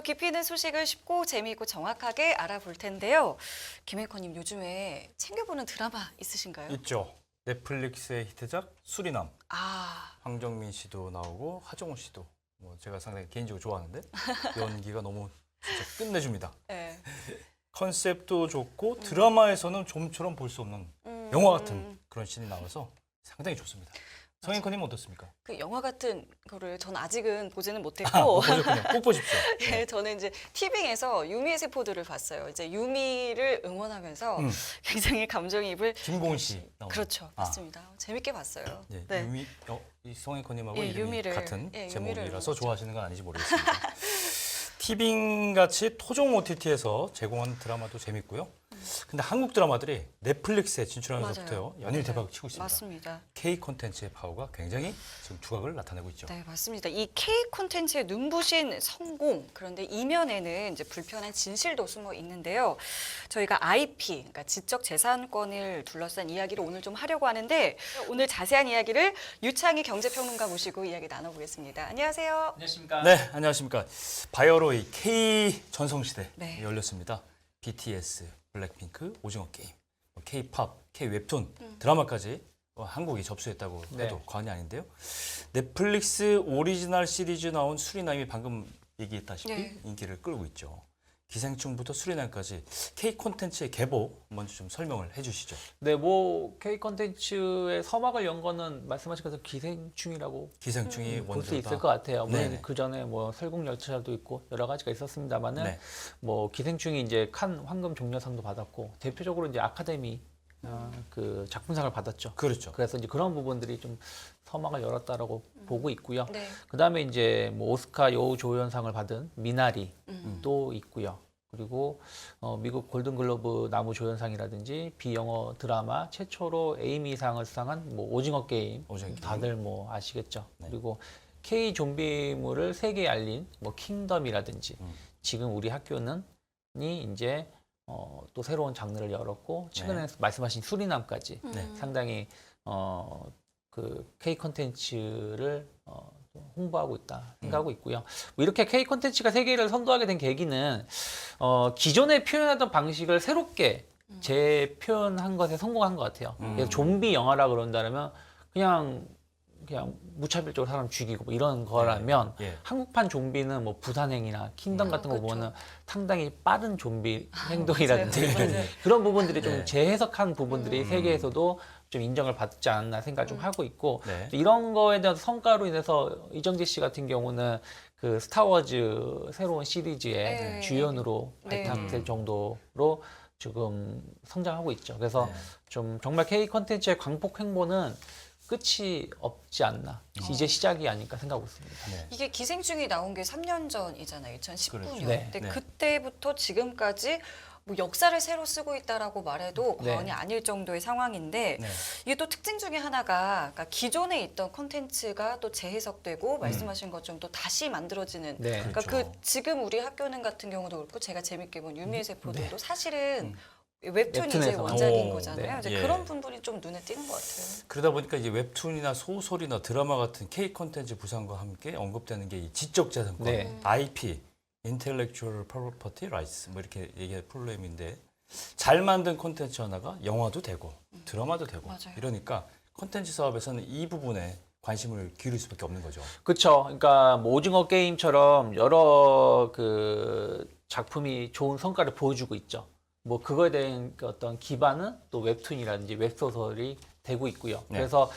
깊이 있는 소식을 쉽고 재미있고 정확하게 알아볼 텐데요. 김앵커님 요즘에 챙겨보는 드라마 있으신가요? 있죠. 넷플릭스의 히트작 수리남. 아, 황정민 씨도 나오고 하정우 씨도 뭐 제가 상당히 개인적으로 좋아하는데 연기가 너무 진짜 끝내줍니다. 네. 컨셉도 좋고 드라마에서는 좀처럼 볼 수 없는 영화 같은 그런 씬이 나와서 상당히 좋습니다. 성인커님 어떻습니까? 그 영화 같은 거를 전 아직은 보지는 못했고, 못 보셨군요. 꼭 보십시오. 예, 저는 이제 티빙에서 유미의 세포들을 봤어요. 이제 유미를 응원하면서 굉장히 감정이입을 김고은 씨 나오는. 그렇죠, 맞습니다. 재밌게 봤어요. 예, 네. 유미, 이 성인커님하고 예, 이름이 유미를- 같은 예, 유미를 제목이라서 응원하죠. 좋아하시는 건 아닌지 모르겠습니다. 티빙 같이 토종 OTT에서 제공하는 드라마도 재밌고요. 근데 한국 드라마들이 넷플릭스에 진출하면서부터요 연일 대박을 치고 있습니다. 맞습니다. K 콘텐츠의 파워가 굉장히 지금 두각을 나타내고 있죠. 네, 맞습니다. 이 K 콘텐츠의 눈부신 성공, 그런데 이면에는 이제 불편한 진실도 숨어 있는데요. 저희가 IP, 그러니까 지적 재산권을 둘러싼 이야기를 오늘 좀 하려고 하는데 오늘 자세한 이야기를 유창희 경제평론가 모시고 이야기 나눠보겠습니다. 안녕하세요. 안녕하십니까. 네, 안녕하십니까. 바이오로의 K 전성시대 네. 열렸습니다. BTS, 블랙핑크, 오징어 게임, K-팝, K-웹툰, 드라마까지 한국이 접수했다고 해도 네. 과언이 아닌데요. 넷플릭스 오리지널 시리즈 나온 수리남이 방금 얘기했다시피 네. 인기를 끌고 있죠. 기생충부터 수리남까지 K 콘텐츠의 계보 먼저 좀 설명을 해주시죠. 네, 뭐 K 컨텐츠의 서막을 연 거는 말씀하신 것처럼 기생충이라고 기생충이 볼 수 원조다. 있을 것 같아요. 물론 네네. 그 전에 뭐 설국열차도 있고 여러 가지가 있었습니다만은 네. 뭐 기생충이 이제 칸 황금 종려상도 받았고 대표적으로 이제 아카데미 그 작품상을 받았죠. 그렇죠. 그래서 이제 그런 부분들이 좀 서막을 열었다라고 보고 있고요. 네. 그다음에 이제 뭐 오스카 여우조연상을 받은 미나리 또 있고요. 그리고 미국 골든글로브 나무조연상이라든지 비영어 드라마 최초로 에이미상을 수상한 뭐 오징어 게임 오징어 게임. 다들 뭐 아시겠죠. 네. 그리고 K 좀비물을 세계에 알린 뭐 킹덤이라든지 지금 우리 학교는 이 이제 또 새로운 장르를 열었고 최근에 말씀하신 수리남까지 네. 상당히 그 K 콘텐츠를 좀 홍보하고 있다 생각하고 있고요. 뭐 이렇게 K 콘텐츠가 세계를 선도하게 된 계기는 기존에 표현하던 방식을 새롭게 재표현한 것에 성공한 것 같아요. 그래서 좀비 영화라 그런다면 그냥 무차별적으로 사람 죽이고 뭐 이런 거라면 예. 한국판 좀비는 뭐 부산행이나 킹덤 같은 거 그쵸. 보면은 상당히 빠른 좀비 행동이라든지 맞아요. 맞아요. 그런 부분들이 좀 네. 재해석한 부분들이 세계에서도 좀 인정을 받지 않았나 생각을 좀 하고 있고 네. 이런 거에 대한 성과로 인해서 이정재 씨 같은 경우는 그 스타워즈 새로운 시리즈의 네. 주연으로 네. 발탁될 정도로 지금 성장하고 있죠. 그래서 네. 좀 정말 K 콘텐츠의 광폭 횡보는 끝이 없지 않나. 이제 시작이 아닐까 생각하고 있습니다. 네. 이게 기생충이 나온 게 3년 전이잖아요. 2019년. 그렇죠. 네. 근데 네. 그때부터 지금까지 뭐 역사를 새로 쓰고 있다라고 말해도 네. 과언이 아닐 정도의 상황인데 네. 이게 또 특징 중에 하나가 그러니까 기존에 있던 콘텐츠가 또 재해석되고 말씀하신 것처럼 또 다시 만들어지는 네. 그러니까 그렇죠. 그 지금 우리 학교는 같은 경우도 그렇고 제가 재밌게 본 유미의 세포들도 사실은 웹툰이 이제 웹툰에서. 원작인 오, 거잖아요. 네. 이제 예. 그런 부분이 좀 눈에 띄는 것 같아요. 그러다 보니까 이제 웹툰이나 소설이나 드라마 같은 K 콘텐츠 부상과 함께 언급되는 게 이 지적 재산권, 네. IP, Intellectual Property Rights 뭐 이렇게 얘기할 프로그램인데 잘 만든 콘텐츠 하나가 영화도 되고 드라마도 되고 맞아요. 이러니까 콘텐츠 사업에서는 이 부분에 관심을 기울일 수밖에 없는 거죠. 그렇죠. 그러니까 뭐 오징어 게임처럼 여러 그 작품이 좋은 성과를 보여주고 있죠. 뭐 그거에 대한 그 어떤 기반은 또 웹툰이라든지 웹소설이 되고 있고요. 네. 그래서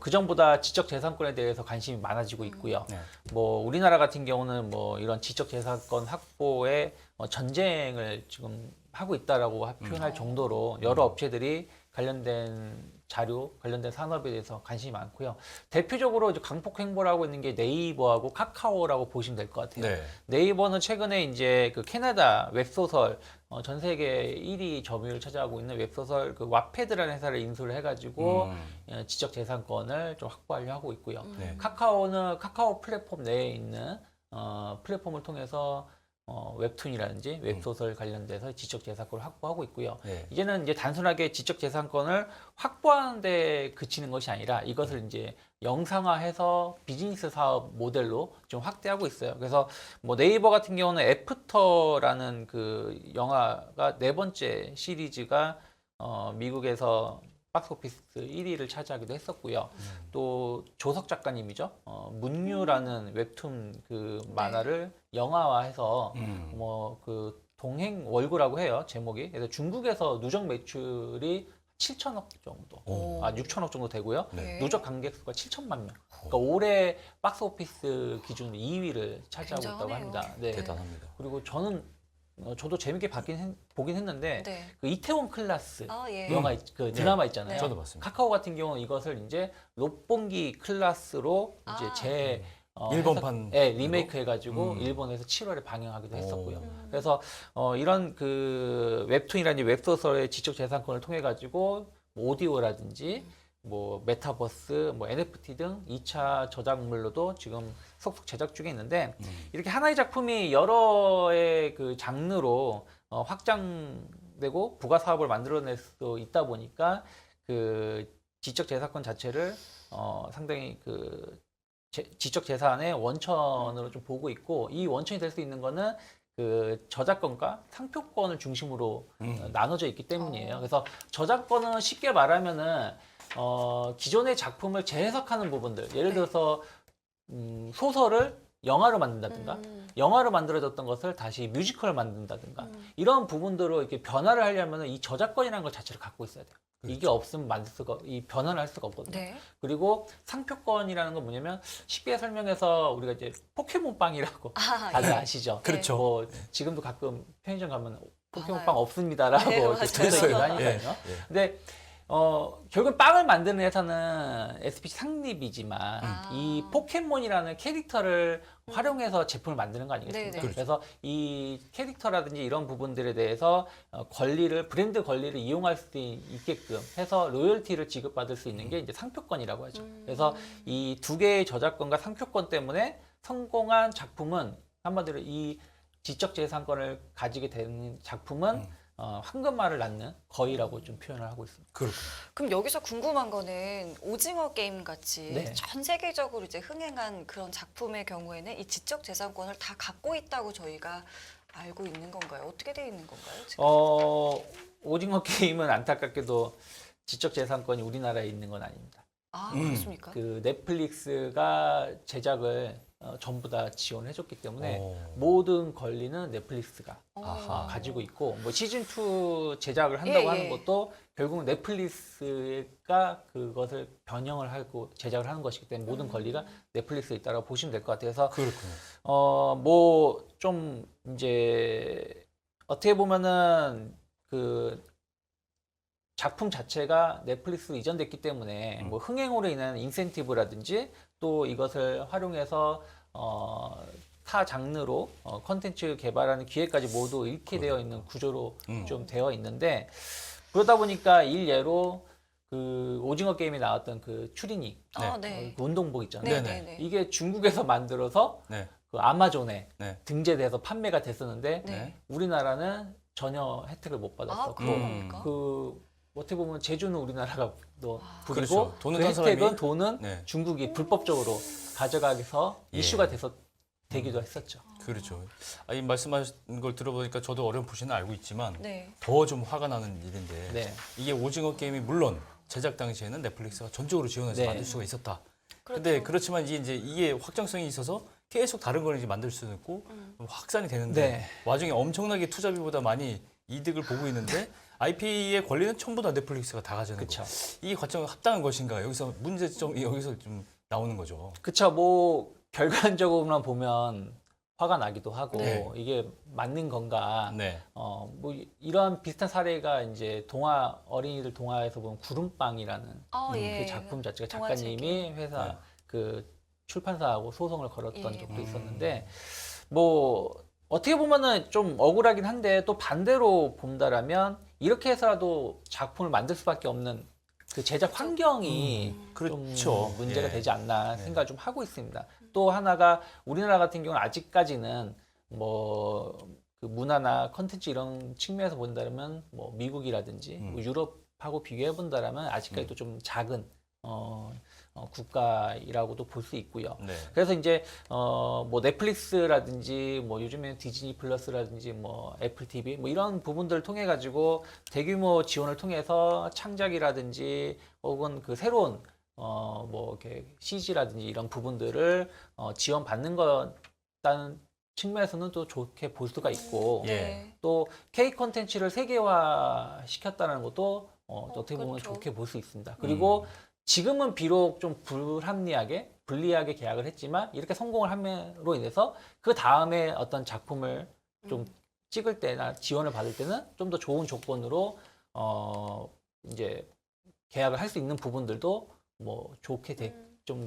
그 전보다 지적 재산권에 대해서 관심이 많아지고 있고요. 네. 뭐 우리나라 같은 경우는 뭐 이런 지적 재산권 확보에 전쟁을 지금 하고 있다라고 표현할 정도로 여러 업체들이 관련된 자료, 관련된 산업에 대해서 관심이 많고요. 대표적으로 이제 강폭 행보를 하고 있는 게 네이버하고 카카오라고 보시면 될 것 같아요. 네. 네이버는 최근에 이제 그 캐나다 웹소설 전 세계 1위 점유율을 차지하고 있는 웹소설 그 왓패드라는 회사를 인수를 해가지고 지적 재산권을 좀 확보하려 하고 있고요. 네. 카카오는 카카오 플랫폼 내에 있는 플랫폼을 통해서 웹툰이라든지 웹소설 관련돼서 지적 재산권을 확보하고 있고요. 네. 이제는 이제 단순하게 지적 재산권을 확보하는 데 그치는 것이 아니라 이것을 이제 영상화해서 비즈니스 사업 모델로 좀 확대하고 있어요. 그래서 뭐 네이버 같은 경우는 애프터라는 그 영화가 네 번째 시리즈가 미국에서 박스오피스 1위를 차지하기도 했었고요. 또 조석 작가님이죠. 문유라는 웹툰 그 만화를 영화화해서 뭐 그 동행 월구라고 해요. 제목이. 그래서 중국에서 누적 매출이 7천억 정도, 오. 6천억 정도 되고요. 네. 누적 관객 수가 7천만 명. 그러니까 올해 박스오피스 기준 2위를 차지하고 있다고 굉장하네요. 합니다. 네. 대단합니다. 그리고 저도 재밌게 보긴 했는데 네. 그 이태원 클라스 아, 예. 영화 그 드라마 있잖아요. 네. 저도 봤습니다. 카카오 같은 경우는 이것을 이제 롯본기 클라스로 이제 아. 일본판 네, 리메이크 해가지고 음. 일본에서 7월에 방영하기도 했었고요. 오. 그래서 이런 그 웹툰이라든지 웹소설의 지적 재산권을 통해 가지고 뭐 오디오라든지 뭐 메타버스, 뭐 NFT 등 2차 저작물로도 지금 속속 제작 중에 있는데 이렇게 하나의 작품이 여러의 그 장르로 확장되고 부가 사업을 만들어낼 수 있다 보니까 그 지적 재산권 자체를 상당히 그 지적 재산의 원천으로 좀 보고 있고 이 원천이 될 수 있는 거는 그 저작권과 상표권을 중심으로 나눠져 있기 때문이에요. 그래서 저작권은 쉽게 말하면은 기존의 작품을 재해석하는 부분들, 예를 들어서 소설을 영화로 만든다든가, 영화로 만들어졌던 것을 다시 뮤지컬로 만든다든가 이런 부분들로 이렇게 변화를 하려면 이 저작권이라는 것 자체를 갖고 있어야 돼요. 이게 없으면 이 변화를 할 수가 없거든요. 네. 그리고 상표권이라는 건 뭐냐면 쉽게 설명해서 우리가 이제 포켓몬빵이라고 아, 다들 예. 아시죠? 그렇죠. 뭐 지금도 가끔 편의점 가면 포켓몬빵 많아요. 없습니다라고 네, 이렇게 맞아요. 써있기도 됐어요. 하니까요. 예. 근데 결국 빵을 만드는 회사는 SPC 상립이지만 아. 이 포켓몬이라는 캐릭터를 활용해서 제품을 만드는 거 아니겠습니까? 네네. 그렇죠. 그래서 이 캐릭터라든지 이런 부분들에 대해서 브랜드 권리를 이용할 수 있게끔 해서 로열티를 지급받을 수 있는 게 이제 상표권이라고 하죠. 그래서 이 두 개의 저작권과 상표권 때문에 성공한 작품은 한마디로 이 지적재산권을 가지게 되는 작품은 황금알을 낳는 거위라고 좀 표현을 하고 있습니다. 그렇군요. 그럼 여기서 궁금한 거는 오징어 게임 같이 네. 전 세계적으로 이제 흥행한 그런 작품의 경우에는 이 지적 재산권을 다 갖고 있다고 저희가 알고 있는 건가요? 어떻게 되어 있는 건가요? 지금? 오징어 게임은 안타깝게도 지적재산권이 우리나라에 있는 건 아닙니다. 아, 그렇습니까? 그 넷플릭스가 제작을 전부 다 지원해줬기 때문에 오. 모든 권리는 넷플릭스가 아하. 가지고 있고 뭐 시즌 2 제작을 한다고 예, 하는 예. 것도 결국은 넷플릭스가 그것을 변형을 하고 제작을 하는 것이기 때문에 모든 권리가 넷플릭스에 있다고 보시면 될 것 같아요. 그래서 그렇군요. 뭐 좀 이제 어떻게 보면은 그 작품 자체가 넷플릭스로 이전됐기 때문에 뭐 흥행으로 인한 인센티브라든지 또 이것을 활용해서 타 장르로 컨텐츠 개발하는 기회까지 모두 잃게 되어 있는 구조로 좀 되어 있는데 그러다 보니까 일례로 그 오징어 게임에 나왔던 그 추리닝 네. 그 운동복 있잖아요. 네, 네네. 네, 네. 이게 중국에서 만들어서 네. 그 아마존에 네. 등재돼서 판매가 됐었는데 네. 우리나라는 전혀 혜택을 못 아, 받았었고 그런 겁니까? 그 어떻게 보면 제주는 우리나라가 또 부리고 그렇죠. 돈은 그 딴 사람이- 혜택은 돈은 네. 중국이 불법적으로 가져가서 예. 이슈가 되기도 했었죠. 그렇죠. 이 말씀하신 걸 들어보니까 저도 어렴풋이는 알고 있지만 네. 더 좀 화가 나는 일인데 네. 이게 오징어 게임이 물론 제작 당시에는 넷플릭스가 전적으로 지원해서 네. 만들 수가 있었다. 그렇죠. 근데 그렇지만 이게 확장성이 있어서 계속 다른 걸 이제 만들 수는 있고 확산이 되는데 네. 와중에 엄청나게 투자비보다 많이 이득을 보고 있는데 IP의 권리는 전부 다 넷플릭스가 다 가져는 그쵸. 거. 이 과정은 합당한 것인가? 여기서 문제점이 여기서 좀 나오는 거죠. 그쵸. 뭐 결과적으로만 보면 화가 나기도 하고 네. 이게 맞는 건가? 네. 뭐 이러한 비슷한 사례가 이제 어린이들 동화에서 보면 구름빵이라는 예. 그 작품 자체가 동화책이. 작가님이 회사 네. 그 출판사하고 소송을 걸었던 예. 적도 있었는데 뭐 어떻게 보면은 좀 억울하긴 한데 또 반대로 본다라면 이렇게 해서라도 작품을 만들 수밖에 없는 그 제작 환경이 그렇죠. 좀 문제가 예. 되지 않나 네. 생각을 좀 하고 있습니다. 또 하나가 우리나라 같은 경우는 아직까지는 뭐 그 문화나 컨텐츠 이런 측면에서 본다면 뭐 미국이라든지 뭐 유럽하고 비교해 본다라면 아직까지도 좀 작은 국가이라고도 볼 수 있고요. 네. 그래서 이제 뭐 넷플릭스라든지 뭐 요즘에 디즈니 플러스라든지 뭐 애플 TV 뭐 이런 부분들을 통해 가지고 대규모 지원을 통해서 창작이라든지 혹은 그 새로운 뭐 이렇게 CG라든지 이런 부분들을 지원받는 거라는 측면에서는 또 좋게 볼 수가 있고 네. 또 K 콘텐츠를 세계화 시켰다는 것도 또 어떻게 보면 그렇죠. 좋게 볼 수 있습니다. 그리고 지금은 비록 좀 불리하게 계약을 했지만 이렇게 성공을 함으로 인해서 그 다음에 어떤 작품을 좀 찍을 때나 지원을 받을 때는 좀 더 좋은 조건으로 이제 계약을 할 수 있는 부분들도 뭐 좋게 좀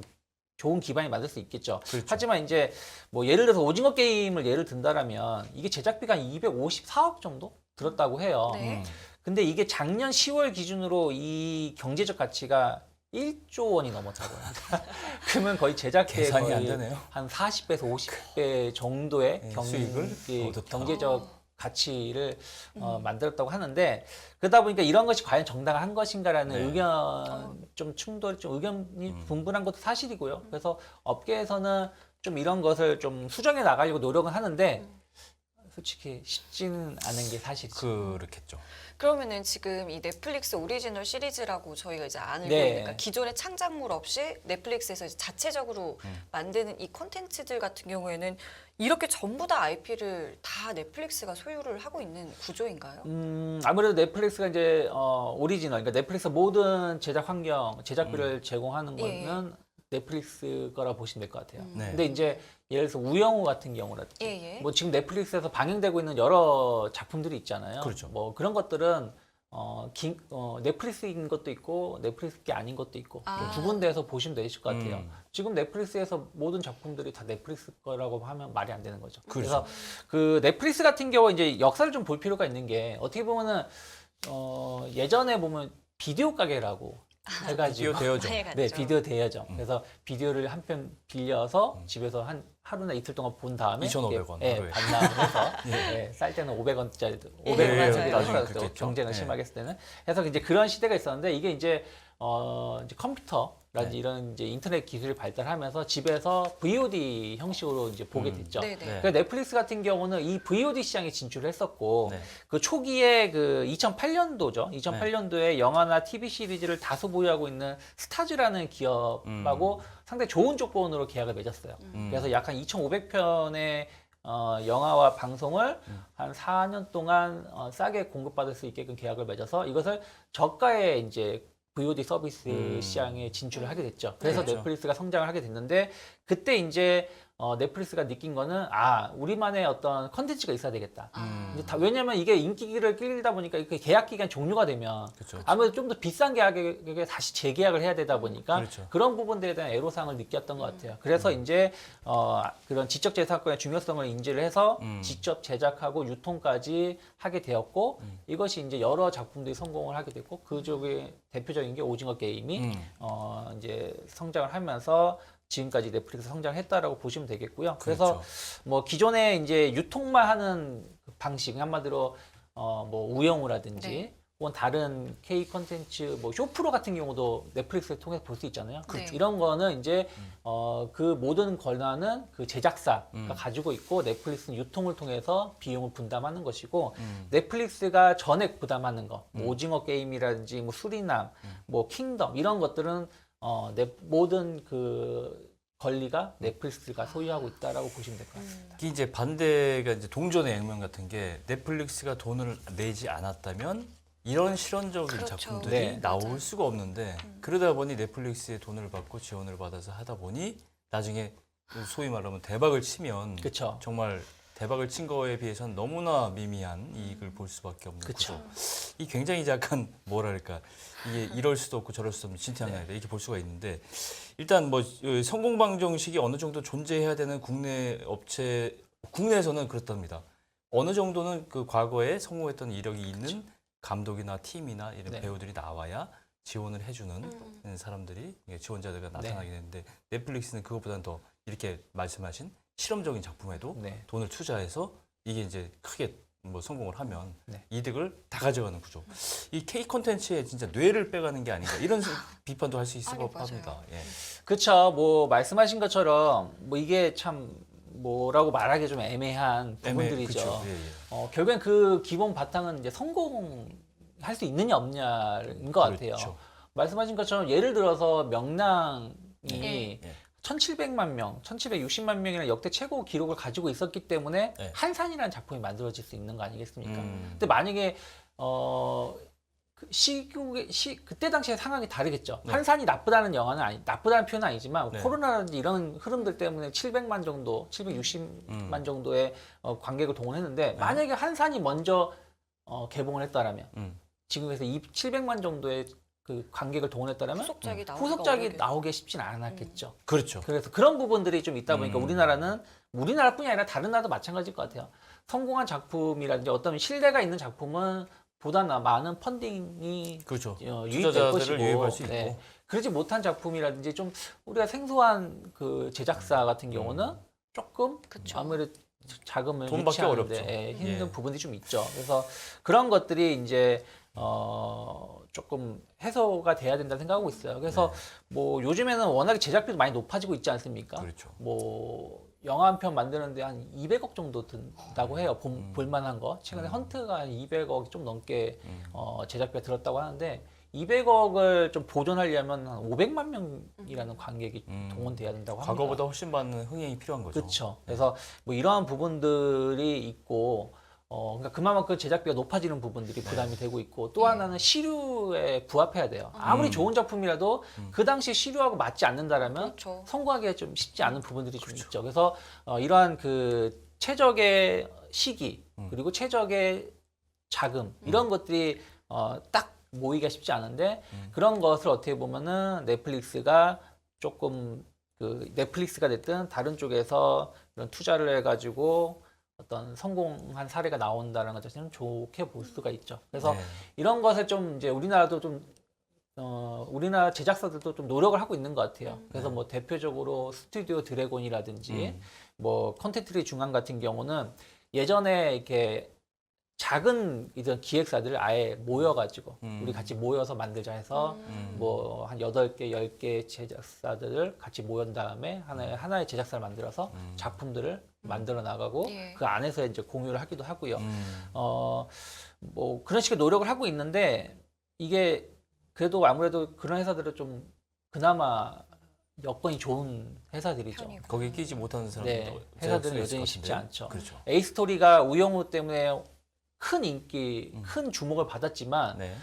좋은 기반이 만들 수 있겠죠. 그렇죠. 하지만 이제 뭐 예를 들어서 오징어 게임을 예를 든다라면 이게 제작비가 한 254억 정도 들었다고 해요. 네. 근데 이게 작년 10월 기준으로 이 경제적 가치가 1조 원이 넘었다고 합니다. 그러면 거의 제작비의 계산이 거의 안 되네요. 한 40배에서 50배 정도의 네, 수익을 얻었다. 경제적 가치를 만들었다고 하는데 그러다 보니까 이런 것이 과연 정당한 것인가라는 네. 의견 좀 충돌, 좀 의견이 분분한 것도 사실이고요. 그래서 업계에서는 좀 이런 것을 좀 수정해 나가려고 노력은 하는데 솔직히 쉽지는 않은 게 사실이죠. 그렇겠죠. 그러면은 지금 이 넷플릭스 오리지널 시리즈라고 저희가 이제 알고 네. 있으니까 기존의 창작물 없이 넷플릭스에서 이제 자체적으로 만드는 이 콘텐츠들 같은 경우에는 이렇게 전부 다 IP를 다 넷플릭스가 소유를 하고 있는 구조인가요? 아무래도 넷플릭스가 이제 오리지널, 그러니까 넷플릭스 모든 제작 환경, 제작비를 제공하는 예. 거는 넷플릭스 거라 보시면 될 것 같아요. 네. 근데 이제 예를 들어서 우영우 같은 경우라든지 예, 예. 뭐 지금 넷플릭스에서 방영되고 있는 여러 작품들이 있잖아요. 그렇죠. 뭐 그런 것들은 넷플릭스인 것도 있고 넷플릭스 게 아닌 것도 있고 아. 두 군데에서 보시면 되실 것 같아요. 지금 넷플릭스에서 모든 작품들이 다 넷플릭스 거라고 하면 말이 안 되는 거죠. 그렇죠. 그래서 그 넷플릭스 같은 경우 이제 역사를 좀 볼 필요가 있는 게 어떻게 보면은 예전에 보면 비디오 가게라고 해가지고 비디오 대여점. 많이 갔죠. 네, 비디오 대여점. 그래서 비디오를 한 편 빌려서 집에서 한 하루나 이틀 동안 본 다음에 2,500원 예, 하루에. 반납해서 예, 쌀 때는 500원짜리도 예, 500원짜리도 맞아요. 나중에 했었죠. 그랬겠죠. 경쟁을 예. 심하게 했을 때는. 그래서 이제 그런 시대가 있었는데 이게 이제 이제 컴퓨터라든지 네. 이런 이제 인터넷 기술이 발달하면서 집에서 VOD 형식으로 이제 보게 됐죠. 네, 네. 네. 그러니까 넷플릭스 같은 경우는 이 VOD 시장에 진출을 했었고 네. 그 초기에 그 2008년도죠. 2008년도에 영화나 TV 시리즈를 다수 보유하고 있는 스타즈라는 기업하고 상당히 좋은 조건으로 계약을 맺었어요. 그래서 약 한 2,500편의 영화와 방송을 한 4년 동안 싸게 공급받을 수 있게끔 계약을 맺어서 이것을 저가의 이제 VOD 서비스 시장에 진출을 하게 됐죠. 그래서 그렇죠. 넷플릭스가 성장을 하게 됐는데 그때 이제 넷플릭스가 느낀 거는 우리만의 어떤 컨텐츠가 있어야 되겠다. 이제 왜냐면 이게 인기를 끌다 보니까 이게 계약 기간 종료가 되면 그렇죠. 아무래도 좀 더 비싼 계약에 다시 재계약을 해야 되다 보니까 그렇죠. 그런 부분들에 대한 애로사항을 느꼈던 것 같아요. 그래서 이제 그런 지적재산권의 중요성을 인지를 해서 직접 제작하고 유통까지 하게 되었고 이것이 이제 여러 작품들이 성공을 하게 됐고 그 중에 대표적인 게 오징어 게임이 이제 성장을 하면서 지금까지 넷플릭스 성장했다라고 보시면 되겠고요. 그래서 그렇죠. 뭐 기존에 이제 유통만 하는 그 방식 한마디로 뭐 우영우라든지 네. 혹은 다른 K 콘텐츠 뭐 쇼프로 같은 경우도 넷플릭스를 통해서 볼 수 있잖아요. 그렇죠. 이런 거는 이제 그 모든 권한은 그 제작사가 가지고 있고 넷플릭스는 유통을 통해서 비용을 분담하는 것이고 넷플릭스가 전액 부담하는 거, 뭐 오징어 게임이라든지 뭐 수리남, 뭐 킹덤 이런 것들은 모든 그 권리가 넷플릭스가 소유하고 있다라고 보시면 될 것 같습니다. 이게 이제 반대가 이제 동전의 액면 같은 게 넷플릭스가 돈을 내지 않았다면 이런 실현적인 그렇죠. 작품들이 네. 나올 맞아요. 수가 없는데 그러다 보니 넷플릭스의 돈을 받고 지원을 받아서 하다 보니 나중에 소위 말하면 대박을 치면 그렇죠. 정말 대박을 친 거에 비해서는 너무나 미미한 이익을 볼 수밖에 없는 그쵸. 거죠. 이 굉장히 약간 뭐랄까 이게 이럴 수도 없고 저럴 수도 없는 진퇴양난이다 이렇게 볼 수가 있는데 일단 뭐 성공 방정식이 어느 정도 존재해야 되는 국내에서는 그렇답니다. 어느 정도는 그 과거에 성공했던 이력이 있는 감독이나 팀이나 이런 네. 배우들이 나와야 지원을 해주는 사람들이 지원자들가 나타나게 되는데 넷플릭스는 그것보다는 더 이렇게 말씀하신 실험적인 작품에도 네. 돈을 투자해서 이게 이제 크게 뭐 성공을 하면 네. 이득을 다 가져가는 구조. 이 K 콘텐츠에 진짜 뇌를 빼가는 게 아닌가 이런 비판도 할 수 있을 아니, 법합니다. 맞아요. 예. 그렇죠. 뭐 말씀하신 것처럼 뭐 이게 참 뭐라고 말하기 좀 애매한 부분들이죠. 그쵸. 예, 예. 결국엔 그 기본 바탕은 이제 성공할 수 있느냐 없냐인 것 같아요. 그렇죠. 말씀하신 것처럼 예를 들어서 명랑이 예. 예. 1700만 명, 1760만 명이라는 역대 최고 기록을 가지고 있었기 때문에 네. 한산이라는 작품이 만들어질 수 있는 거 아니겠습니까? 음. 근데 만약에 그 그때 당시의 상황이 다르겠죠. 네. 한산이 나쁘다는 영화는 나쁘다는 표현은 아니지만 네. 코로나라든지 이런 흐름들 때문에 700만 정도, 760만 정도의 관객을 동원했는데 만약에 한산이 먼저 개봉을 했다라면 지금에서 700만 정도의 그 관객을 동원했다라면 후속작이 나오기가 후속작이 어렵겠죠. 나오기 쉽진 않았겠죠. 그렇죠. 그래서 그런 부분들이 좀 있다 보니까 우리나라뿐이 아니라 다른 나라도 마찬가지일 것 같아요. 성공한 작품이라든지 어떤 신뢰가 있는 작품은 보다 많은 펀딩이 그렇죠. 유입될 투자자들을 것이고 유입할 수 있고. 그러지 못한 작품이라든지 좀 우리가 생소한 그 제작사 같은 경우는 조금 그쵸. 아무래도 자금을 돈 받기 유치하는데 어렵죠. 힘든 예. 부분이 좀 있죠. 그래서 그런 것들이 이제 조금 해소가 돼야 된다 생각하고 있어요. 그래서 뭐 요즘에는 워낙에 제작비도 많이 높아지고 있지 않습니까? 그렇죠. 뭐 영화 한 편 만드는데 한 200억 정도 든다고 해요. 볼만한 거. 최근에 헌트가 한 200억 좀 넘게 제작비가 들었다고 하는데 200억을 좀 보존하려면 한 500만 명이라는 관객이 동원돼야 된다고 합니다. 과거보다 훨씬 많은 흥행이 필요한 거죠. 그렇죠. 그래서 뭐 이러한 부분들이 있고 그러니까 그만큼 제작비가 높아지는 부분들이 부담이 되고 있고 또 하나는 시류에 부합해야 돼요. 아무리 좋은 작품이라도 그 당시 시류하고 맞지 않는다라면 그렇죠. 성공하기가 좀 쉽지 않은 부분들이 좀 있죠. 그래서 이러한 그 최적의 시기 그리고 최적의 자금 이런 것들이 딱 모이기가 쉽지 않은데 그런 것을 어떻게 보면은 넷플릭스가 조금 그 넷플릭스가 됐든 다른 쪽에서 이런 투자를 해가지고 어떤 성공한 사례가 나온다는 것 자체는 좋게 볼 수가 있죠. 그래서 네. 이런 것을 좀 이제 우리나라도 좀 우리나라 제작사들도 좀 노력을 하고 있는 것 같아요. 그래서 뭐 대표적으로 스튜디오 드래곤이라든지 뭐 컨텐츠리 중앙 같은 경우는 예전에 이렇게 작은 이런 기획사들을 아예 모여가지고 우리 같이 모여서 만들자 해서 뭐 한 8개, 10개 제작사들을 같이 모은 다음에 하나의 제작사를 만들어서 작품들을 만들어 나가고 예. 그 안에서 이제 공유를 하기도 하고요. 뭐 그런 식의 노력을 하고 있는데 이게 그래도 아무래도 그런 회사들은 좀 그나마 여건이 좋은 회사들이죠. 편이고. 거기에 끼지 못하는 사람들도 네, 회사들은 있을 여전히 것 쉽지 같은데요. 않죠. 그렇죠. A스토리가 우영우 때문에 큰 인기, 큰 주목을 받았지만 네.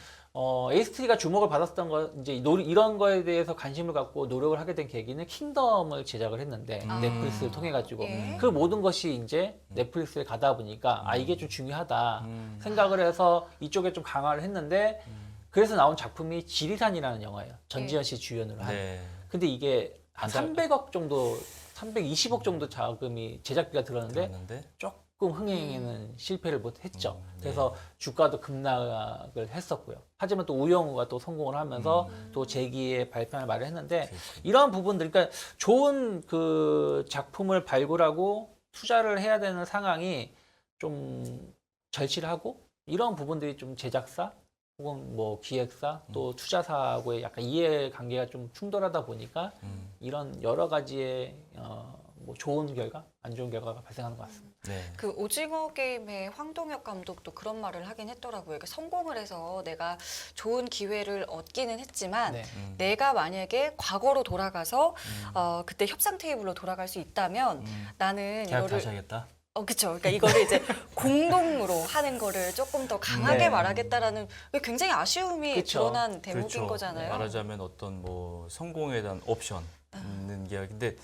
A스토리가 주목을 받았던 거 이제 이런 거에 대해서 관심을 갖고 노력을 하게 된 계기는 킹덤을 제작을 했는데 넷플릭스를 통해 가지고 예. 그 모든 것이 이제 넷플릭스에 가다 보니까 이게 좀 중요하다 생각을 해서 이쪽에 좀 강화를 했는데 그래서 나온 작품이 지리산이라는 영화예요. 전지현 씨 주연으로 한. 네. 근데 이게 한 안 300억 정도, 320억 정도 자금이 제작비가 들었는데 들었는데 조금 흥행에는 실패를 못했죠. 그래서 주가도 급락을 했었고요. 하지만 또 우영우가 또 성공을 하면서 또 재기에 발표할 말을 했는데 이러한 부분들, 그러니까 좋은 그 작품을 발굴하고 투자를 해야 되는 상황이 좀 절실하고 이런 부분들이 좀 제작사 혹은 뭐 기획사 또 투자사하고의 약간 이해관계가 좀 충돌하다 보니까 이런 여러 가지의 뭐 좋은 결과, 안 좋은 결과가 발생하는 것 같습니다. 네. 그 오징어 게임의 황동혁 감독도 그런 말을 하긴 했더라고요. 그러니까 성공을 해서 내가 좋은 기회를 얻기는 했지만 네. 내가 만약에 과거로 돌아가서 그때 협상 테이블로 돌아갈 수 있다면 나는 계약 이거를 다시 하겠다. 그렇죠. 그러니까 이거를 이제 공동으로 하는 거를 조금 더 강하게 네. 말하겠다라는 굉장히 아쉬움이 그쵸. 드러난 대목인 그렇죠. 거잖아요. 말하자면 어떤 뭐 성공에 대한 옵션 있는 게 근데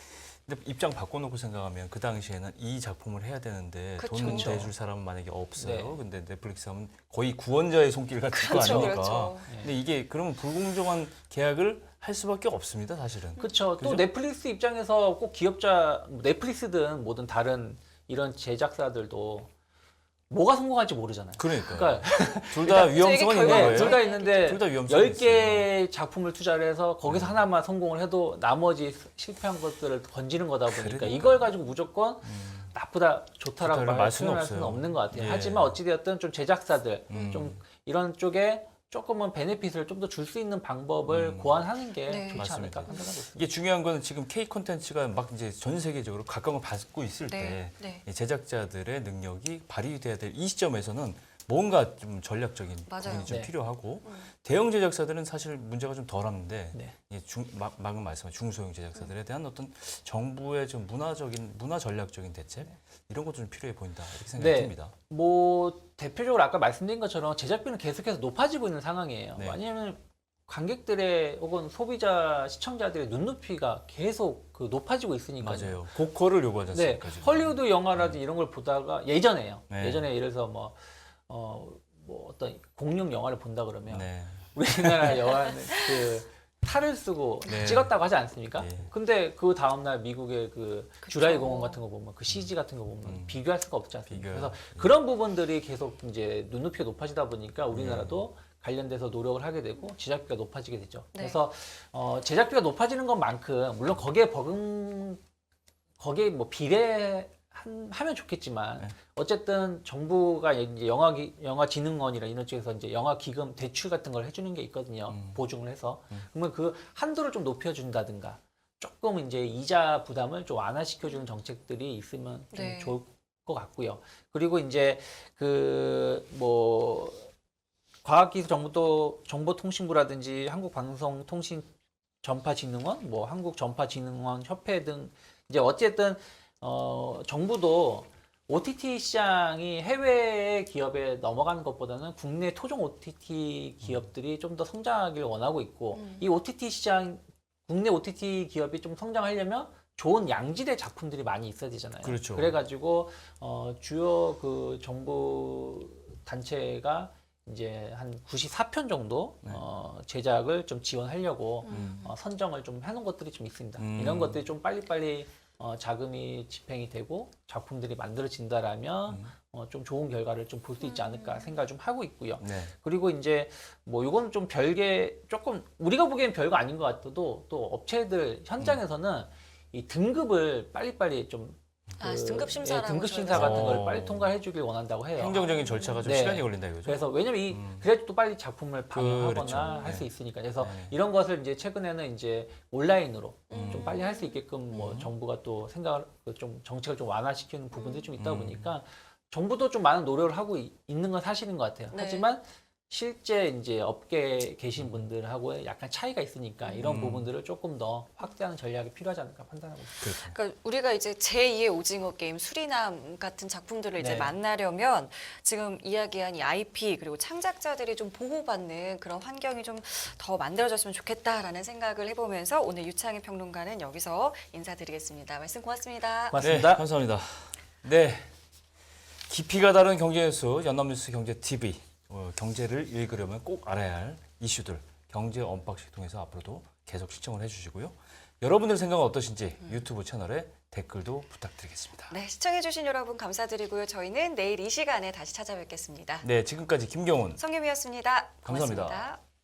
입장 바꿔놓고 생각하면 그 당시에는 이 작품을 해야 되는데 그쵸. 돈 그쵸. 내줄 사람은 만약에 없어요. 네. 근데 넷플릭스 하면 거의 구원자의 손길 같은 거 그렇죠, 아닙니까? 그렇죠. 근데 이게 그러면 불공정한 계약을 할 수밖에 없습니다, 사실은. 그렇죠. 또 그죠? 넷플릭스 입장에서 꼭 기업자, 넷플릭스든 뭐든 다른 이런 제작사들도 뭐가 성공할지 모르잖아요. 그러니까요. 그러니까 둘 다 되게 위험성은 있는 결과가 거예요. 둘 다 있는데 둘다 위험성이 10개의 작품을 투자를 해서 거기서 하나만 성공을 해도 나머지 실패한 것들을 건지는 거다 보니까 그러니까. 이걸 가지고 무조건 나쁘다 좋다라고 좋다를 말 수는 표현할 수는 없어요. 없는 것 같아요. 예. 하지만 어찌되었든 좀 제작사들 좀 이런 쪽에 조금은 베네핏을 좀 더 줄 수 있는 방법을 고안하는 게 네. 좋지 맞습니다. 않을까 판단하고 있습니다. 이게 중요한 거는 지금 K 콘텐츠가 막 이제 전 세계적으로 각광을 받고 있을 네. 때 네. 이 제작자들의 능력이 발휘돼야 될 이 시점에서는 뭔가 좀 전략적인 맞아요. 부분이 좀 네. 필요하고 대형 제작사들은 사실 문제가 좀 덜하는데 네. 방금 말씀한 중소형 제작사들에 대한 어떤 정부의 좀 문화 전략적인 대책 이런 것도 좀 필요해 보인다 이렇게 생각이 네. 듭니다. 뭐 대표적으로 아까 말씀드린 것처럼 제작비는 계속해서 높아지고 있는 상황이에요. 네. 왜냐하면 관객들의 혹은 소비자 시청자들의 눈높이가 계속 그 높아지고 있으니까요. 맞아요. 고퀄을 요구하지 네, 않습니까? 지금? 헐리우드 영화라든지 이런 걸 보다가 예전에요. 네. 예전에 예를 들어서 뭐 어떤 공룡 영화를 본다 그러면 네. 우리나라 영화는 그 탈을 쓰고 네. 찍었다고 하지 않습니까? 예. 근데 그 다음날 미국의 그 그쵸. 주라이 공원 같은 거 보면 그 CG 같은 거 보면 비교할 수가 없지 않습니까? 비교할- 그래서 그런 부분들이 계속 이제 눈높이가 높아지다 보니까 우리나라도 관련돼서 노력을 하게 되고 제작비가 높아지게 되죠. 네. 그래서 제작비가 높아지는 것만큼 물론 거기에 뭐 비례하면 좋겠지만 네. 어쨌든 정부가 이제 영화진흥원이나 이런 쪽에서 이제 영화 기금 대출 같은 걸 해주는 게 있거든요. 보증을 해서 그러면 그 한도를 좀 높여준다든가 조금 이제 이자 부담을 좀 완화시켜주는 정책들이 있으면 좀 네. 좋을 것 같고요. 그리고 이제 그 뭐 과학기술정보통신부라든지 한국방송통신전파진흥원, 뭐 한국전파진흥원 협회 등 이제 어쨌든 정부도 OTT 시장이 해외 기업에 넘어가는 것보다는 국내 토종 OTT 기업들이 좀 더 성장하길 원하고 있고 이 OTT 시장 국내 OTT 기업이 좀 성장하려면 좋은 양질의 작품들이 많이 있어야 되잖아요. 그렇죠. 그래가지고 주요 그 정부 단체가 이제 한 94편 정도 제작을 좀 지원하려고 선정을 좀 해놓은 것들이 좀 있습니다. 이런 것들이 좀 빨리빨리 자금이 집행이 되고 작품들이 만들어진다라면 좀 좋은 결과를 좀 볼 수 있지 않을까 생각을 좀 하고 있고요. 네. 그리고 이제 뭐 이건 좀 별개 조금 우리가 보기엔 별거 아닌 것 같아도 또 업체들 현장에서는 이 등급을 빨리빨리 좀 등급 심사라고 등급 심사 저희가 같은 걸 어. 빨리 통과해 주길 원한다고 해요. 행정적인 절차가 좀 네. 시간이 걸린다 이거죠. 그래서 왜냐면 그래야 또 빨리 작품을 방영하거나 그렇죠. 할 수 네. 있으니까. 그래서 네. 이런 것을 이제 최근에는 이제 온라인으로 좀 빨리 할 수 있게끔 뭐 정부가 또 생각을 좀 정책을 좀 완화시키는 부분들이 좀 있다 보니까 정부도 좀 많은 노력을 하고 있는 건 사실인 것 같아요. 네. 하지만 실제 이제 업계에 계신 분들하고 약간 차이가 있으니까 이런 부분들을 조금 더 확대하는 전략이 필요하지 않을까 판단하고 있습니다. 그렇죠. 그러니까 우리가 이제 제2의 오징어 게임 수리남 같은 작품들을 이제 네. 만나려면 지금 이야기한 이 IP 그리고 창작자들이 좀 보호받는 그런 환경이 좀 더 만들어졌으면 좋겠다라는 생각을 해보면서 오늘 유창희 평론가는 여기서 인사드리겠습니다. 말씀 고맙습니다. 고맙습니다. 네, 감사합니다. 네, 깊이가 다른 경제 뉴스 연합뉴스 경제TV 경제를 읽으려면 꼭 알아야 할 이슈들 경제 언박싱 통해서 앞으로도 계속 시청을 해주시고요. 여러분들 생각은 어떠신지 유튜브 채널에 댓글도 부탁드리겠습니다. 네, 시청해주신 여러분 감사드리고요. 저희는 내일 이 시간에 다시 찾아뵙겠습니다. 네, 지금까지 김경훈 성유미였습니다. 감사합니다. 고맙습니다.